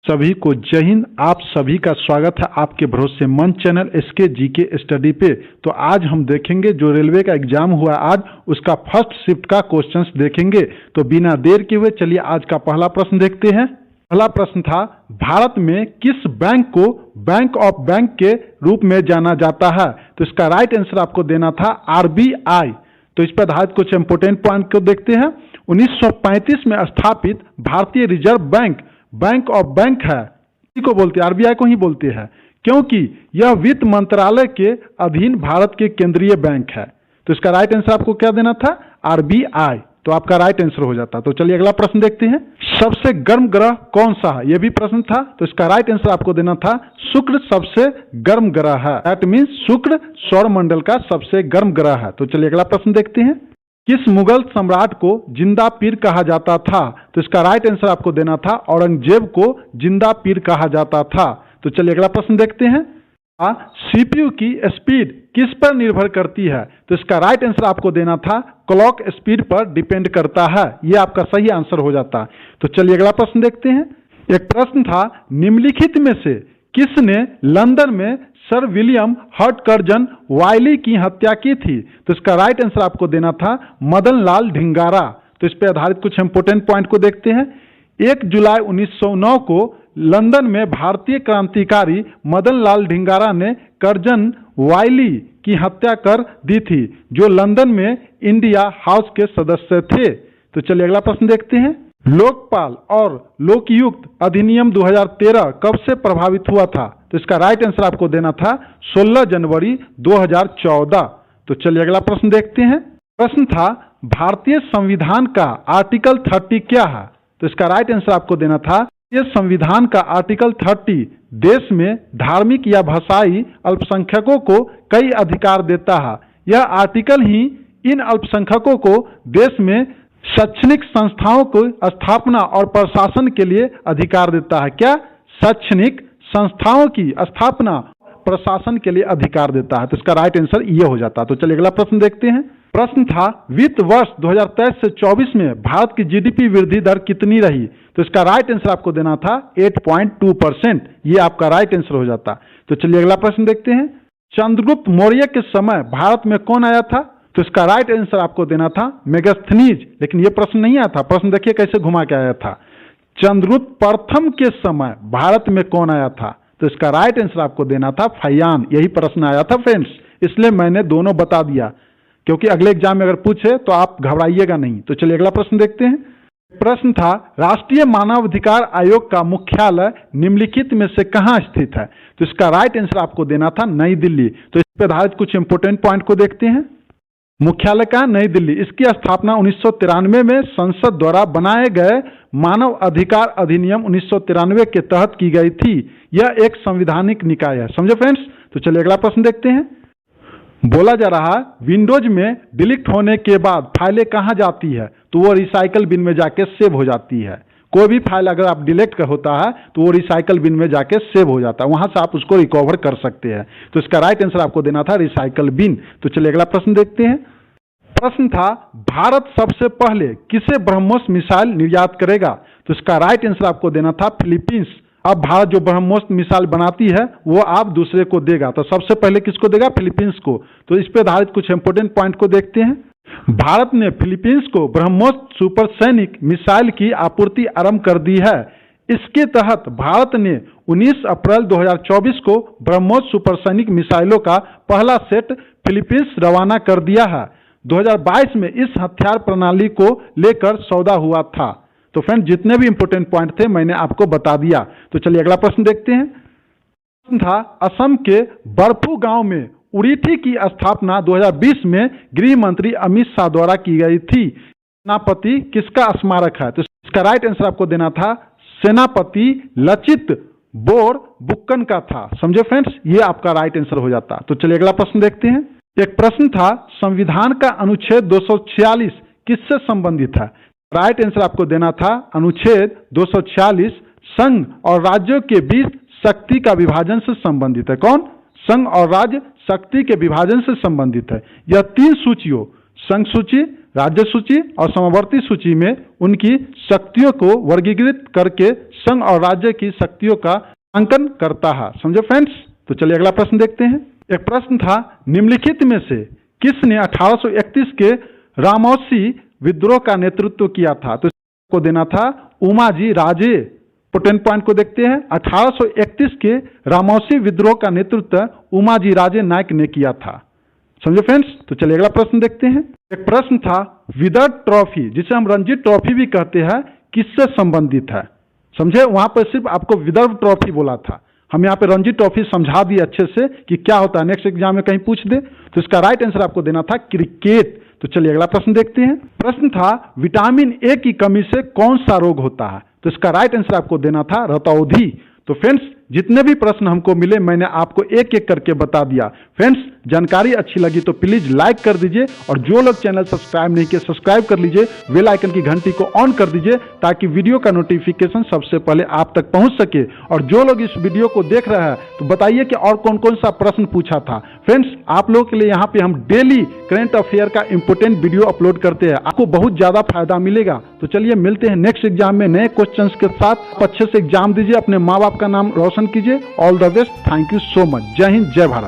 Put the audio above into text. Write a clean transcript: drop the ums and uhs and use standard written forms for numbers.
सभी को जय हिंद। आप सभी का स्वागत है आपके भरोसेमंद चैनल एसके जीके स्टडी पे। तो आज हम देखेंगे जो रेलवे का एग्जाम हुआ आज उसका फर्स्ट शिफ्ट का क्वेश्चंस देखेंगे। तो बिना देर किए हुए चलिए आज का पहला प्रश्न देखते हैं। पहला प्रश्न था, भारत में किस बैंक को बैंक ऑफ बैंक के रूप में जाना जाता है? तो इसका राइट आंसर आपको देना था आरबीआई। तो इस पर आधारित कुछ इंपोर्टेंट पॉइंट को देखते हैं। 1935 में स्थापित भारतीय reserve bank bank of bank है। इसी को बोलते हैं, आरबीआई को ही बोलते हैं, क्योंकि यह वित्त मंत्रालय के अधीन भारत के केंद्रीय बैंक है। तो इसका राइट आंसर आपको क्या देना था? आरबीआई। तो आपका राइट आंसर हो जाता। तो चलिए अगला प्रश्न देखते हैं। सबसे गर्म ग्रह कौन सा है? यह भी प्रश्न था। तो इसका राइट आंसर आपको देना था शुक्र सबसे गर्म ग्रह है। दैट मीन्स शुक्र सौरमंडल का सबसे गर्म ग्रह है। तो चलिए अगला प्रश्न देखते हैं। किस मुगल सम्राट को जिंदा पीर कहा जाता था? तो इसका राइट आंसर आपको देना था औरंगजेब को जिंदा पीर कहा जाता था। तो चलिए अगला प्रश्न देखते हैं। सीपीयू की स्पीड किस पर निर्भर करती है? तो इसका राइट आंसर आपको देना था क्लॉक स्पीड पर डिपेंड करता है। यह आपका सही आंसर हो जाता। तो चलिए अगला प्रश्न देखते हैं। एक प्रश्न था, निम्नलिखित में से किसने लंदन में सर विलियम हटकर्जन वायली की हत्या की थी? तो इसका राइट आंसर आपको देना था मदन लाल ढिंगारा। तो इस पर आधारित कुछ इंपोर्टेंट पॉइंट को देखते हैं। 1 जुलाई 1909 को लंदन में भारतीय क्रांतिकारी मदन लाल ढिंगारा ने कर्जन वायली की हत्या कर दी थी, जो लंदन में इंडिया हाउस के सदस्य थे। तो चलिए अगला प्रश्न देखते हैं। लोकपाल और लोकयुक्त अधिनियम 2013 कब से प्रभावित हुआ था? तो इसका राइट आंसर आपको देना था 16 जनवरी 2014। तो चलिए अगला प्रश्न देखते हैं। प्रश्न था, भारतीय संविधान का आर्टिकल 30 क्या है? तो इसका राइट आंसर आपको देना था, ये संविधान का आर्टिकल 30 देश में धार्मिक या भाषाई अल्पसंख्यकों को कई अधिकार देता है। यह आर्टिकल ही इन अल्पसंख्यकों को देश में शैक्षणिक संस्थाओं को स्थापना और प्रशासन के लिए अधिकार देता है। क्या? शैक्षणिक संस्थाओं की स्थापना प्रशासन के लिए अधिकार देता है। तो इसका राइट आंसर ये हो जाता है। तो चलिए अगला प्रश्न देखते हैं। प्रश्न था, वित्त वर्ष 2023 से 24 में भारत की जीडीपी वृद्धि दर कितनी रही? तो इसका राइट आंसर आपको देना था 8.2%। ये आपका राइट आंसर हो जाता। तो चलिए अगला प्रश्न देखते हैं। चंद्रगुप्त मौर्य के समय भारत में कौन आया था? तो इसका राइट आंसर आपको देना था मेगास्थनीज। लेकिन यह प्रश्न नहीं आया था। प्रश्न देखिए कैसे घुमा के आया था। चंद्रगुप्त प्रथम के समय भारत में कौन आया था? तो इसका राइट आंसर आपको देना था फयान। यही प्रश्न आया था फ्रेंड्स, इसलिए मैंने दोनों बता दिया, क्योंकि अगले एग्जाम में अगर पूछे तो आप घबराइएगा नहीं। तो चलिए अगला प्रश्न देखते हैं। प्रश्न था, राष्ट्रीय मानवाधिकार आयोग का मुख्यालय निम्नलिखित में से कहां स्थित है? तो इसका राइट आंसर आपको देना था नई दिल्ली। तो इस पर आधारित कुछ इंपोर्टेंट पॉइंट को देखते हैं। मुख्यालय का नई दिल्ली। इसकी स्थापना 1993 में संसद द्वारा बनाए गए मानव अधिकार अधिनियम 1993 के तहत की गई थी। यह एक संवैधानिक निकाय है। समझे फ्रेंड्स? तो चलिए अगला प्रश्न देखते हैं। बोला जा रहा है, विंडोज में डिलीट होने के बाद फाइलें कहाँ जाती है? तो वो रिसाइकल बिन में जाके सेव हो जाती है। कोई भी फाइल अगर आप डिलीट होता है तो वो रिसाइकल बिन में जाके सेव हो जाता है, वहां से आप उसको रिकवर कर सकते हैं। तो इसका राइट आंसर आपको देना था रिसाइकल बिन। तो चलिए अगला प्रश्न देखते हैं। प्रश्न था, भारत सबसे पहले किसे ब्रह्मोस मिसाइल निर्यात करेगा? तो इसका राइट आंसर आपको देना था फिलीपींस। अब भारत जो ब्रह्मोस मिसाइल बनाती है वो आप दूसरे को देगा। तो सबसे पहले किसको देगा? फिलीपींस को। तो इस पे आधारित कुछ इंपोर्टेंट पॉइंट को देखते हैं। भारत ने फिलीपींस को ब्रह्मोस सुपरसोनिक मिसाइल की आपूर्ति आरंभ कर दी है। इसके तहत भारत ने 19 अप्रैल 2024 को ब्रह्मोस सुपरसोनिक मिसाइलों का पहला सेट फिलीपींस रवाना कर दिया है। 2022 में इस हथियार प्रणाली को लेकर सौदा हुआ था। तो फ्रेंड, जितने भी इंपोर्टेंट पॉइंट थे मैंने आपको बता दिया। तो चलिए अगला प्रश्न देखते हैं। प्रश्न था, असम के बरफू गांव में उड़ीठी की स्थापना 2020 में गृह मंत्री अमित शाह द्वारा की गई थी। सेनापति किसका स्मारक है? तो इसका राइट आंसर आपको देना था सेनापति लचित बोरफुकन का था। समझे फ्रेंड्स? ये आपका राइट आंसर हो जाता। तो चलिए अगला प्रश्न देखते हैं। एक प्रश्न था, संविधान का अनुच्छेद 246 किससे संबंधित है? राइट आंसर आपको देना था अनुच्छेद 246 संघ और राज्यों के बीच शक्ति का विभाजन से संबंधित है। कौन? संघ और राज्य शक्ति के विभाजन से संबंधित है। यह 3 सूचियों संघ सूची, राज्य सूची और समवर्ती सूची में उनकी शक्तियों को वर्गीकृत करके संघ और राज्य की शक्तियों का अंकन करता है। समझे फ्रेंड्स? तो चलिए अगला प्रश्न देखते हैं। एक प्रश्न था, निम्नलिखित में से किसने 1831 के रामौसी विद्रोह का नेतृत्व किया था? तो इसको देना था उमाजी राजे। तो 10 पॉइंट को देखते हैं। 1831 के रामौसी विद्रोह का नेतृत्व उमाजी राजे नायक ने किया था। समझे फ्रेंड्स? तो चलिए अगला प्रश्न देखते हैं। एक प्रश्न था, विदर्भ ट्रॉफी जिसे हम रणजी ट्रॉफी भी कहते हैं, किससे संबंधित है? समझे? वहां पर सिर्फ आपको विदर्भ ट्रॉफी बोला था, हम यहाँ पे रणजी ट्रॉफी समझा दिए अच्छे से कि क्या होता है, नेक्स्ट एग्जाम में कहीं पूछ दे तो इसका राइट आंसर आपको देना था क्रिकेट। तो चलिए अगला प्रश्न देखते हैं। प्रश्न था, विटामिन ए की कमी से कौन सा रोग होता है? तो इसका राइट आंसर आपको देना था रतौंधी। तो फ्रेंड्स, जितने भी प्रश्न हमको मिले मैंने आपको एक एक करके बता दिया। फ्रेंड्स, जानकारी अच्छी लगी तो प्लीज लाइक कर दीजिए और जो लोग चैनल सब्सक्राइब नहीं किए सब्सक्राइब कर लीजिए, बेल आइकन की घंटी को ऑन कर दीजिए ताकि वीडियो का नोटिफिकेशन सबसे पहले आप तक पहुंच सके। और जो लोग इस वीडियो को देख रहे हैं तो बताइए कि और कौन कौन सा प्रश्न पूछा था। फ्रेंड्स, आप लोगों के लिए यहाँ पे हम डेली करंट अफेयर का इंपोर्टेंट वीडियो अपलोड करते हैं, आपको बहुत ज्यादा फायदा मिलेगा। तो चलिए मिलते हैं नेक्स्ट एग्जाम में नए क्वेश्चंस के साथ। अच्छे से एग्जाम दीजिए, अपने माँ बाप का नाम रोशन कीजिए। All the best, thank you so much. जय हिंद, जय भारत।